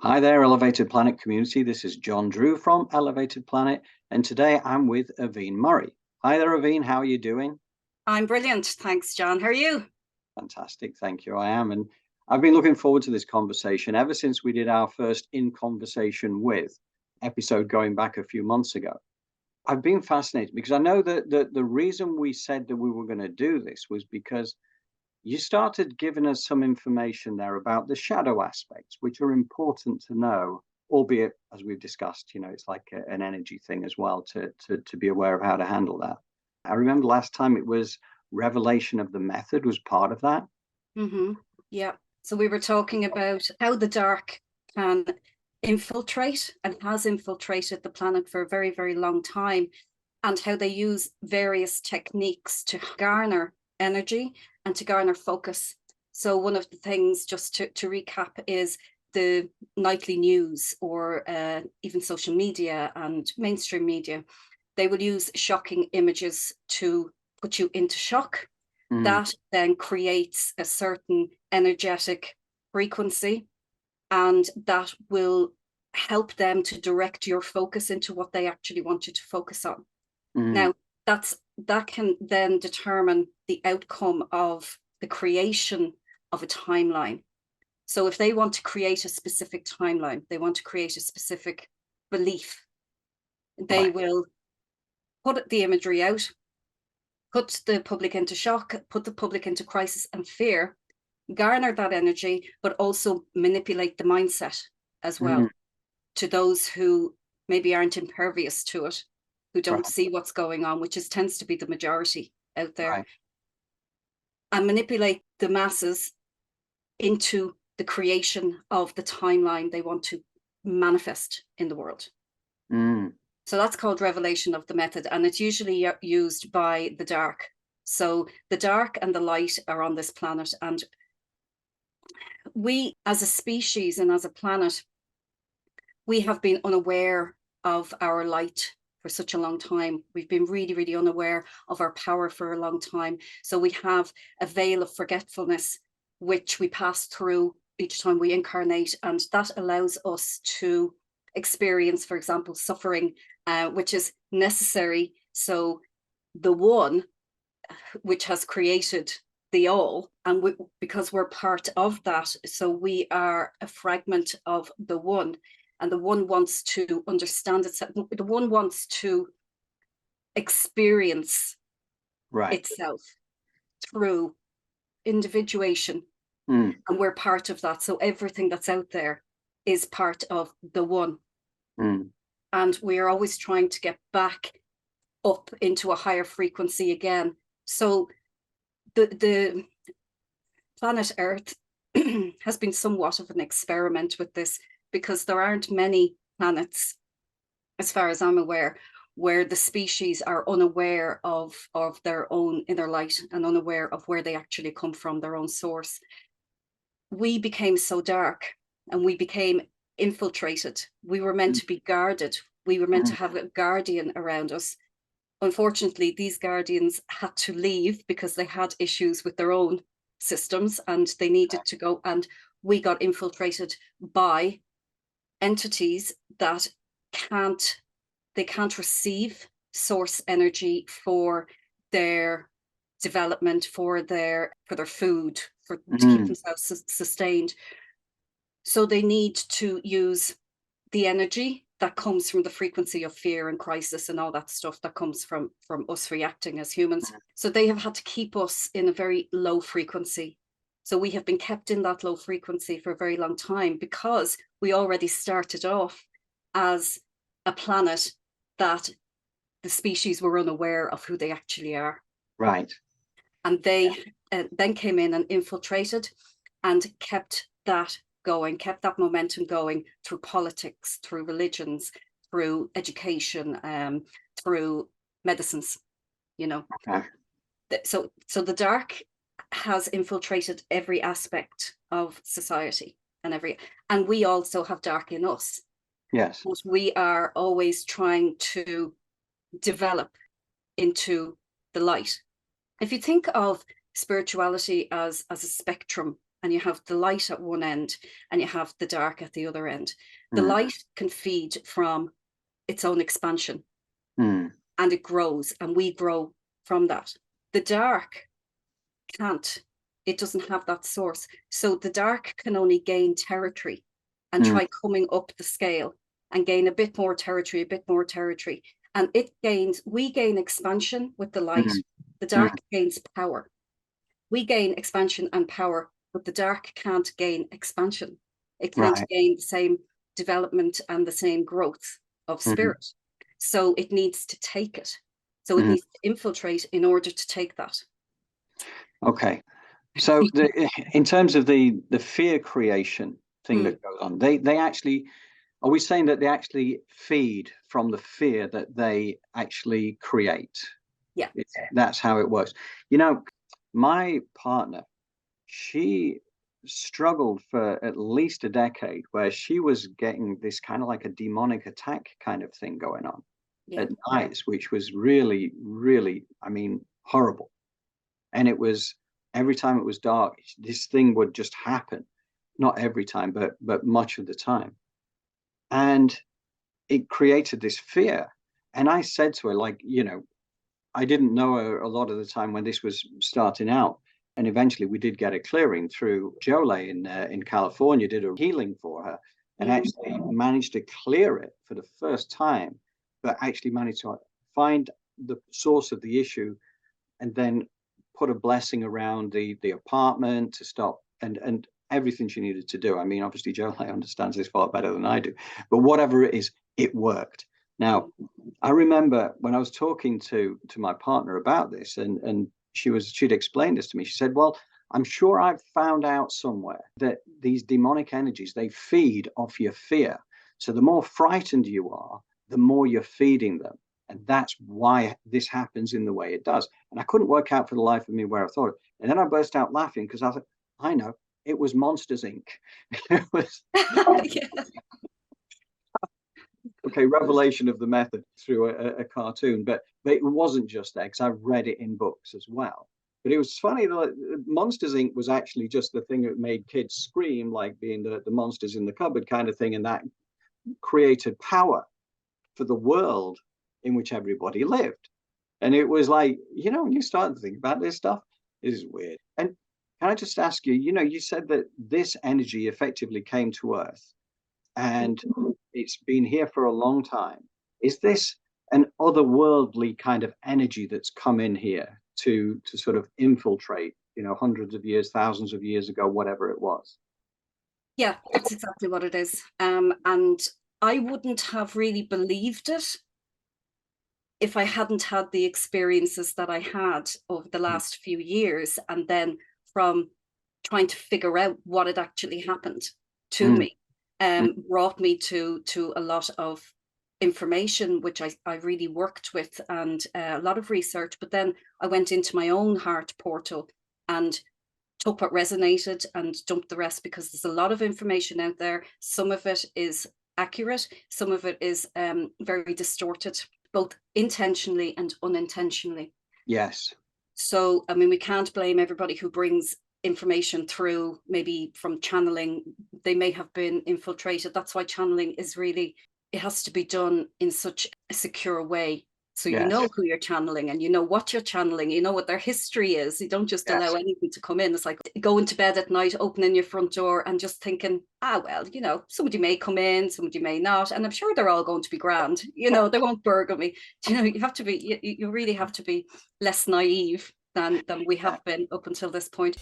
Hi there, Elevated Planet community. This is John Drew from Elevated Planet, and today I'm with Aiobhinn Murray. Hi there, Aiobhinn. How are you doing? I'm brilliant. Thanks, John. How are you? Fantastic. Thank you. I am. And I've been looking forward to this conversation ever since we did our first In Conversation With episode going back a few months ago. I've been fascinated because I know that the reason we said that we were going to do this was because you started giving us some information there about the shadow aspects, which are important to know, albeit, as we've discussed, it's like an energy thing as well to be aware of how to handle that. I remember last time it was revelation of the method was part of that. Yeah. So we were talking about how the dark can infiltrate and has infiltrated the planet for a very, very long time, and how they use various techniques to garner energy and to garner focus. So one of the things, just to recap, is the nightly news or even social media and mainstream media. They will use shocking images to put you into shock. That then creates a certain energetic frequency, and that will help them to direct your focus into what they actually want you to focus on. Now, that can then determine the outcome of the creation of a timeline. So if they want to create a specific timeline, they want to create a specific belief, they will put the imagery out, put the public into shock, put the public into crisis and fear, garner that energy, but also manipulate the mindset as well to those who maybe aren't impervious to it, who don't see what's going on, which tends to be the majority out there, and manipulate the masses into the creation of the timeline they want to manifest in the world. So that's called revelation of the method, and it's usually used by the dark. So the dark and the light are on this planet, and we as a species and as a planet, we have been unaware of our light for such a long time. We've been really, really unaware of our power for a long time. So we have a veil of forgetfulness, which we pass through each time we incarnate, and that allows us to experience, for example, suffering, which is necessary. So the one, which has created the all, and because we're part of that, so we are a fragment of the one, and the one wants to understand itself. The one wants to experience itself through individuation, and we're part of that. So everything that's out there is part of the one, and we are always trying to get back up into a higher frequency again. So the planet Earth has been somewhat of an experiment with this, because there aren't many planets, as far as I'm aware, where the species are unaware of their own inner light and unaware of where they actually come from, their own source. We became so dark and we became infiltrated. We were meant to be guarded. We were meant to have a guardian around us. Unfortunately, these guardians had to leave because they had issues with their own systems and they needed to go, and we got infiltrated by entities that can't receive source energy for their development, for their food, to keep themselves sustained. So they need to use the energy that comes from the frequency of fear and crisis and all that stuff that comes from us reacting as humans. So they have had to keep us in a very low frequency. So we have been kept in that low frequency for a very long time, because we already started off as a planet that the species were unaware of who they actually are. Right. And they then came in and infiltrated and kept that going, kept that momentum going through politics, through religions, through education, through medicines, So the dark has infiltrated every aspect of society, and we also have dark in us. Yes. But we are always trying to develop into the light. If you think of spirituality as a spectrum, and you have the light at one end and you have the dark at the other end. The light can feed from its own expansion and it grows, and we grow from that. The dark can't. It doesn't have that source. So the dark can only gain territory and try coming up the scale and gain a bit more territory, And we gain expansion with the light. The dark gains power. We gain expansion and power, but the dark can't gain expansion. It can't gain the same development and the same growth of spirit. So it needs to take it. So it needs to infiltrate in order to take that. Okay. So in terms of the fear creation thing that goes on, they actually, are we saying that they actually feed from the fear that they actually create? Yeah. That's how it works. You know, my partner, she struggled for at least a decade where she was getting this kind of like a demonic attack kind of thing going on at nights, which was really, really, I mean, horrible. And it was, every time it was dark, this thing would just happen. Not every time, but much of the time. And it created this fear. And I said to her, like, you know, I didn't know her a lot of the time when this was starting out. And eventually we did get a clearing through Jolie in California, did a healing for her and actually managed to clear it for the first time, but actually managed to find the source of the issue and then put a blessing around the apartment to stop and everything she needed to do. I mean, obviously Jolie understands this far better than I do, but whatever it is, it worked. Now, I remember when I was talking to my partner about this, and she'd explained this to me. She said, well, I'm sure I've found out somewhere that these demonic energies, they feed off your fear. So the more frightened you are, the more you're feeding them. And that's why this happens in the way it does. And I couldn't work out for the life of me where I thought it. And then I burst out laughing because I thought, I know, it was Monsters, Inc. It was okay, revelation of the method through a cartoon, but it wasn't just there because I read it in books as well. But it was funny that Monsters, Inc. was actually just the thing that made kids scream, like being the monsters in the cupboard kind of thing, and that created power for the world in which everybody lived. And it was like, you know, when you start to think about this stuff, it is weird. And can I just ask you, you know, you said that this energy effectively came to Earth and it's been here for a long time. Is this an otherworldly kind of energy that's come in here to sort of infiltrate, you know, hundreds of years, thousands of years ago, whatever it was? Yeah, that's exactly what it is. And I wouldn't have really believed it if I hadn't had the experiences that I had over the last few years, and then from trying to figure out what had actually happened to me, brought me to a lot of information, which I really worked with, and a lot of research. But then I went into my own heart portal and took what resonated and dumped the rest, because there's a lot of information out there. Some of it is accurate, some of it is very distorted, both intentionally and unintentionally. Yes. So, I mean, we can't blame everybody who brings information through, maybe from channeling. They may have been infiltrated. That's why channeling is really, it has to be done in such a secure way. So you know who you're channeling, and you know what you're channeling, you know what their history is. You don't just allow anything to come in. It's like going to bed at night, opening your front door and just thinking, well, you know, somebody may come in, somebody may not. And I'm sure they're all going to be grand. You know, they won't burgle me. You know, you have to be, you really have to be less naive than we have been up until this point.